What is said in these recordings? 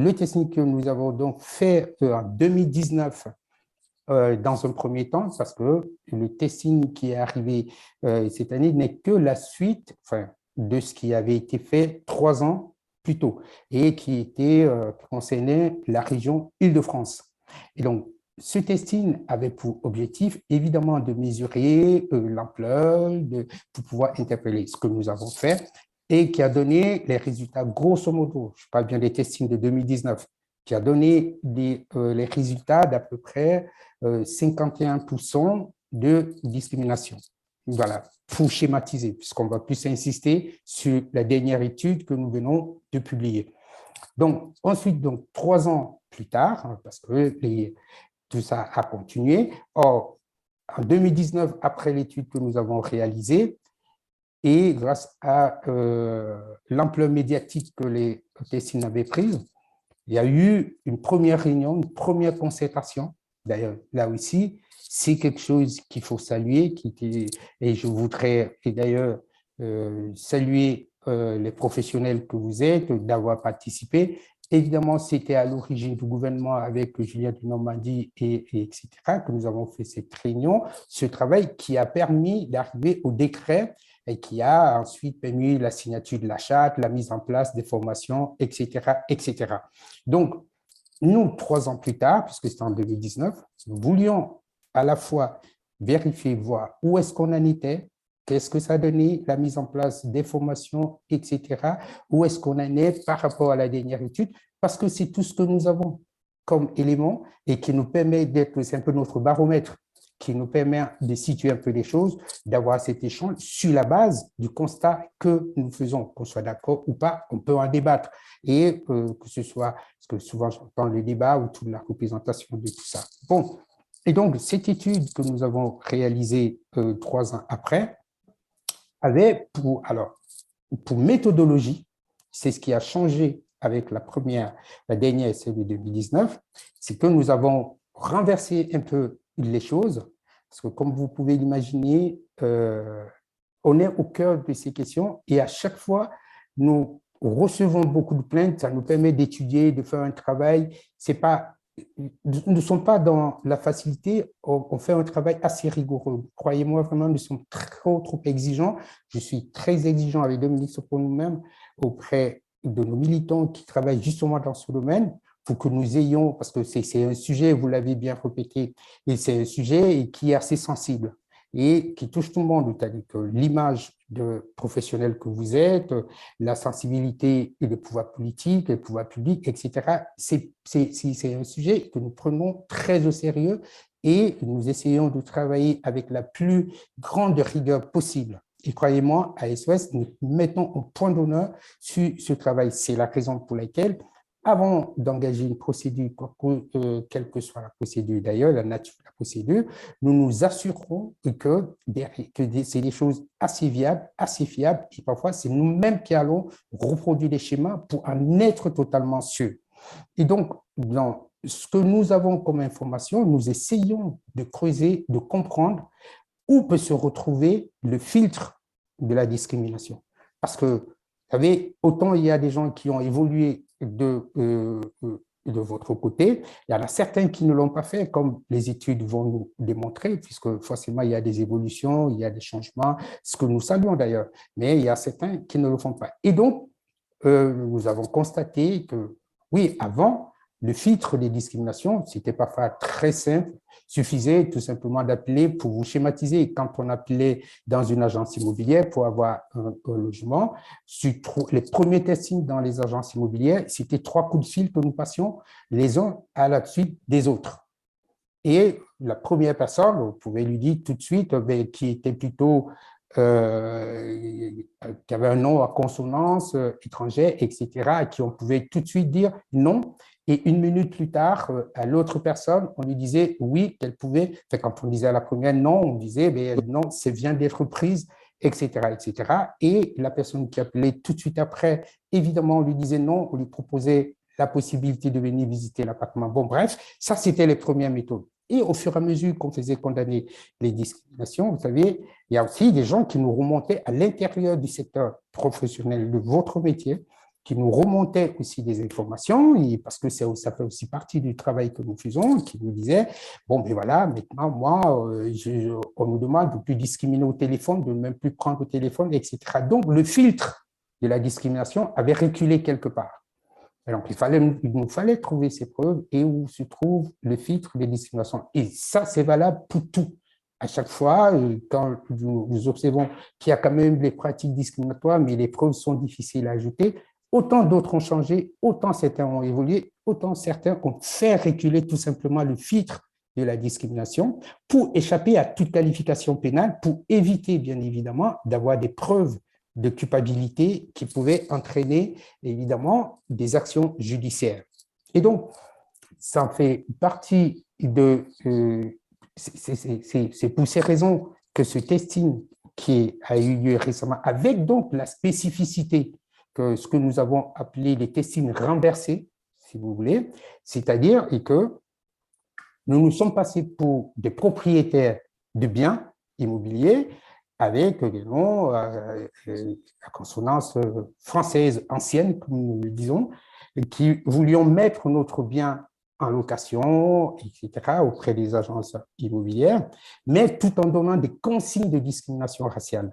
le testing que nous avons donc fait en 2019 dans un premier temps, parce que le testing qui est arrivé cette année n'est que la suite de ce qui avait été fait 3 ans plus tôt et qui concernait la région Île-de-France. Et donc, ce testing avait pour objectif, évidemment, de mesurer l'ampleur, pour pouvoir interpeller ce que nous avons fait et qui a donné les résultats, grosso modo, je parle bien des testings de 2019, qui a donné les résultats d'à peu près 51% de discrimination. Voilà, pour schématiser, puisqu'on va plus insister sur la dernière étude que nous venons de publier. Donc, ensuite, 3 ans plus tard, parce que tout ça a continué, en 2019, après l'étude que nous avons réalisée, et grâce à l'ampleur médiatique que les testings avaient prise, il y a eu une première réunion, une première concertation. D'ailleurs, là aussi, c'est quelque chose qu'il faut saluer, et je voudrais d'ailleurs saluer les professionnels que vous êtes, d'avoir participé. Évidemment, c'était à l'origine du gouvernement avec Julien de Normandie etc. que nous avons fait cette réunion, ce travail qui a permis d'arriver au décret et qui a ensuite permis la signature de la charte, la mise en place des formations, etc., etc. Donc, nous, 3 ans plus tard, puisque c'était en 2019, nous voulions à la fois vérifier, voir où est-ce qu'on en était, qu'est-ce que ça a donné, la mise en place des formations, etc., où est-ce qu'on en est par rapport à la dernière étude, parce que c'est tout ce que nous avons comme élément et qui nous permet d'être, c'est un peu notre baromètre, qui nous permet de situer un peu les choses, d'avoir cet échange sur la base du constat que nous faisons, qu'on soit d'accord ou pas, on peut en débattre. Et que ce soit, parce que souvent j'entends le débat autour de la représentation de tout ça. Bon, et donc cette étude que nous avons réalisée 3 ans après avait pour méthodologie, c'est ce qui a changé avec la dernière, celle de 2019, c'est que nous avons renversé un peu les choses, parce que comme vous pouvez l'imaginer, on est au cœur de ces questions et à chaque fois, nous recevons beaucoup de plaintes, ça nous permet d'étudier, de faire un travail. Nous ne sommes pas dans la facilité, on fait un travail assez rigoureux. Croyez-moi, vraiment, nous sommes trop exigeants. Je suis très exigeant avec Dominique pour nous-mêmes auprès de nos militants qui travaillent justement dans ce domaine pour que nous ayons, parce que c'est un sujet, vous l'avez bien répété, et c'est un sujet qui est assez sensible et qui touche tout le monde, c'est-à-dire que l'image de professionnel que vous êtes, la sensibilité et le pouvoir politique, le pouvoir public, etc., c'est un sujet que nous prenons très au sérieux et nous essayons de travailler avec la plus grande rigueur possible. Et croyez-moi, à SOS, nous mettons un point d'honneur sur ce travail. C'est la raison pour laquelle, avant d'engager une procédure, quelle que soit la procédure d'ailleurs, la nature de la procédure, nous nous assurerons que c'est des choses assez viables, assez fiables, et parfois c'est nous-mêmes qui allons reproduire les schémas pour en être totalement sûrs. Et donc, dans ce que nous avons comme information, nous essayons de creuser, de comprendre où peut se retrouver le filtre de la discrimination. Parce que, vous savez, autant il y a des gens qui ont évolué de votre côté, il y en a certains qui ne l'ont pas fait, comme les études vont nous démontrer, puisque forcément, il y a des évolutions, il y a des changements, ce que nous saluons d'ailleurs, mais il y a certains qui ne le font pas. Et donc, nous avons constaté que, oui, avant, le filtre des discriminations, c'était parfois très simple, suffisait tout simplement d'appeler pour vous schématiser. Quand on appelait dans une agence immobilière pour avoir un logement, les premiers testings dans les agences immobilières, c'était 3 coups de fil que nous passions les uns à la suite des autres. Et la première personne, vous pouvez lui dire tout de suite, qui était plutôt qui avait un nom à consonance étrangère, etc., à qui on pouvait tout de suite dire non. Et 1 minute plus tard, à l'autre personne, on lui disait oui, qu'elle pouvait. Enfin, quand on disait à la première non, on disait non, c'est vient d'être prise, etc., etc. Et la personne qui appelait tout de suite après, évidemment, on lui disait non, on lui proposait la possibilité de venir visiter l'appartement. Bon, bref, ça, c'était les premières méthodes. Et au fur et à mesure qu'on faisait condamner les discriminations, vous savez, il y a aussi des gens qui nous remontaient à l'intérieur du secteur professionnel de votre métier qui nous remontait aussi des informations, et parce que ça fait aussi partie du travail que nous faisons, qui nous disait, bon, ben voilà, maintenant, moi, on nous demande de ne plus discriminer au téléphone, de ne même plus prendre au téléphone, etc. Donc, le filtre de la discrimination avait reculé quelque part. Alors, il nous fallait trouver ces preuves et où se trouve le filtre de discrimination. Et ça, c'est valable pour tout. À chaque fois, quand nous observons qu'il y a quand même des pratiques discriminatoires, mais les preuves sont difficiles à ajouter, autant d'autres ont changé, autant certains ont évolué, autant certains ont fait reculer tout simplement le filtre de la discrimination pour échapper à toute qualification pénale, pour éviter, bien évidemment, d'avoir des preuves de culpabilité qui pouvaient entraîner, évidemment, des actions judiciaires. Et donc, ça fait partie de... c'est pour ces raisons que ce testing qui a eu lieu récemment, avec donc la spécificité que ce que nous avons appelé les testings renversés, si vous voulez, c'est-à-dire que nous nous sommes passés pour des propriétaires de biens immobiliers avec des noms à consonance française ancienne, comme nous le disons, qui voulions mettre notre bien en location, etc., auprès des agences immobilières, mais tout en donnant des consignes de discrimination raciale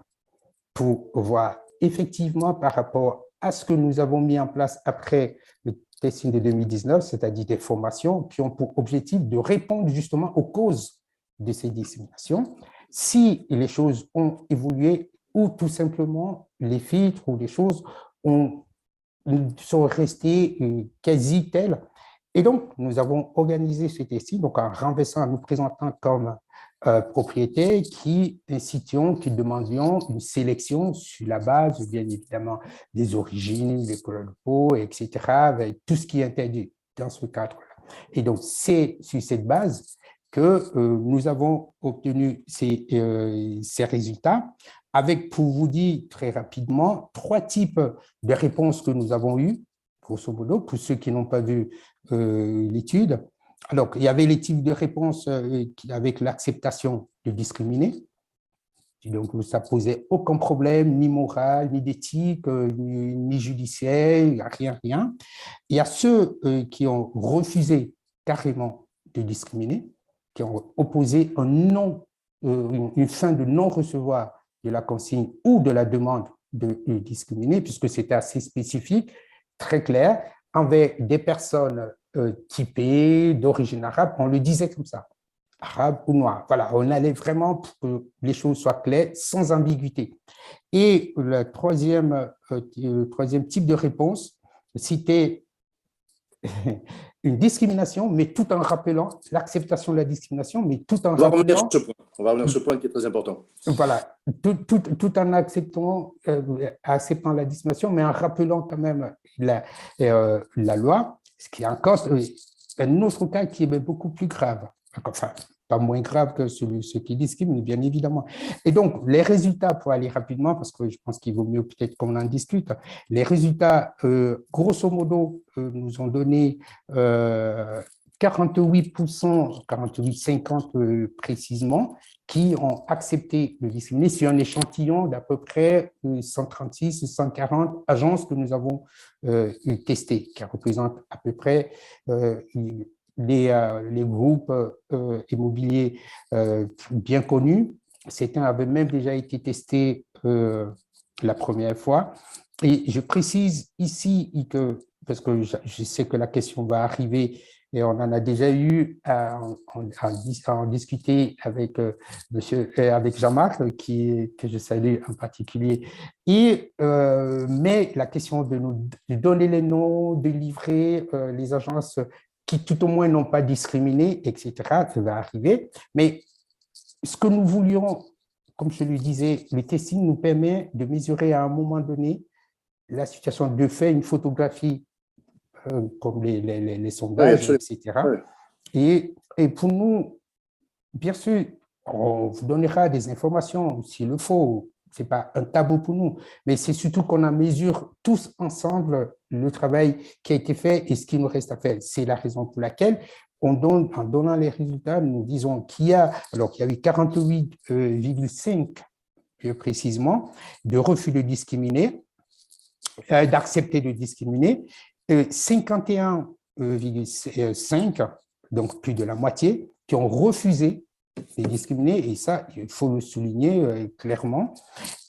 pour voir effectivement par rapport à ce que nous avons mis en place après le testing de 2019, c'est-à-dire des formations qui ont pour objectif de répondre justement aux causes de ces discriminations, si les choses ont évolué ou tout simplement les filtres ou les choses sont restées quasi telles. Et donc, nous avons organisé ce testing, donc en renversant, en nous présentant comme propriétaires qui incitions, qui demandions une sélection sur la base, bien évidemment, des origines, des couleurs de peau, etc., avec tout ce qui est interdit dans ce cadre-là. Et donc, c'est sur cette base que nous avons obtenu ces résultats, avec, pour vous dire très rapidement, 3 types de réponses que nous avons eues, grosso modo, pour ceux qui n'ont pas vu l'étude. Alors, il y avait les types de réponses avec l'acceptation de discriminer. Donc, ça ne posait aucun problème, ni moral, ni d'éthique, ni judiciaire, rien, rien. Il y a ceux qui ont refusé carrément de discriminer, qui ont opposé une fin de non-recevoir de la consigne ou de la demande de discriminer, puisque c'était assez spécifique, très clair, envers des personnes typées d'origine arabe, on le disait comme ça, arabe ou noir. Voilà, on allait vraiment pour que les choses soient claires, sans ambiguïté. Et le troisième type de réponse, c'était une discrimination, mais tout en rappelant l'acceptation de la discrimination, mais tout en rappelant… On va revenir sur ce point qui est très important. Voilà, tout en acceptant la discrimination, mais en rappelant quand même la loi, ce qui est encore un autre cas qui est beaucoup plus grave. Enfin, pas moins grave que ceux qui discriminent, bien évidemment. Et donc, les résultats, pour aller rapidement, parce que je pense qu'il vaut mieux peut-être qu'on en discute, les résultats, grosso modo, nous ont donné 48%, 48,50 précisément, qui ont accepté de discriminer sur un échantillon d'à peu près 136 ou 140 agences que nous avons testées, qui représentent à peu près les groupes immobiliers bien connus. Certains avaient même déjà été testés la première fois. Et je précise ici que, parce que je sais que la question va arriver, et on en a déjà eu à en discuter avec, avec Jean-Marc, que je salue en particulier. Mais la question de nous donner les noms, de livrer les agences qui tout au moins n'ont pas discriminé, etc., ça va arriver. Mais ce que nous voulions, comme je le disais, le testing nous permet de mesurer à un moment donné la situation de fait, une photographie comme les sondages, oui, etc. Oui. Et pour nous, bien sûr, on vous donnera des informations s'il le faut. Ce n'est pas un tabou pour nous, mais c'est surtout qu'on en mesure tous ensemble le travail qui a été fait et ce qu'il nous reste à faire. C'est la raison pour laquelle en donnant les résultats, nous disons qu'il y a eu 48,5 précisément de refus de discriminer, d'accepter de discriminer, 51,5, donc plus de la moitié, qui ont refusé de discriminer, et ça, il faut le souligner clairement.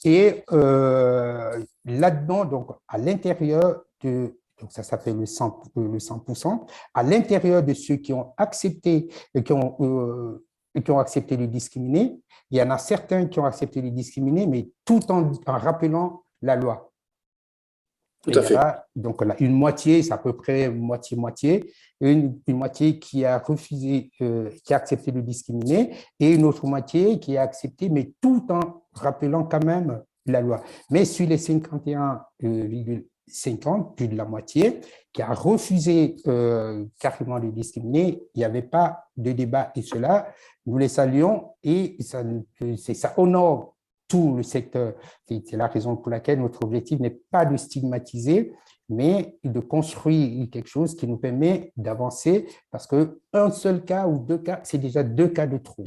Et là-dedans, donc, à l'intérieur de, donc ça s'appelle le 100%, à l'intérieur de ceux qui ont accepté, qui ont accepté de discriminer, il y en a certains qui ont accepté de discriminer, mais tout en rappelant la loi. Tout à fait. Donc, on a une moitié, c'est à peu près moitié-moitié, une moitié qui a refusé, qui a accepté de discriminer, et une autre moitié qui a accepté, mais tout en rappelant quand même la loi. Mais sur les 51,50, plus de la moitié, qui a refusé carrément de discriminer, il n'y avait pas de débat. Et cela, nous les saluons, et ça honore tout le secteur. C'est la raison pour laquelle notre objectif n'est pas de stigmatiser, mais de construire quelque chose qui nous permet d'avancer, parce qu'un seul cas ou deux cas, c'est déjà deux cas de trop.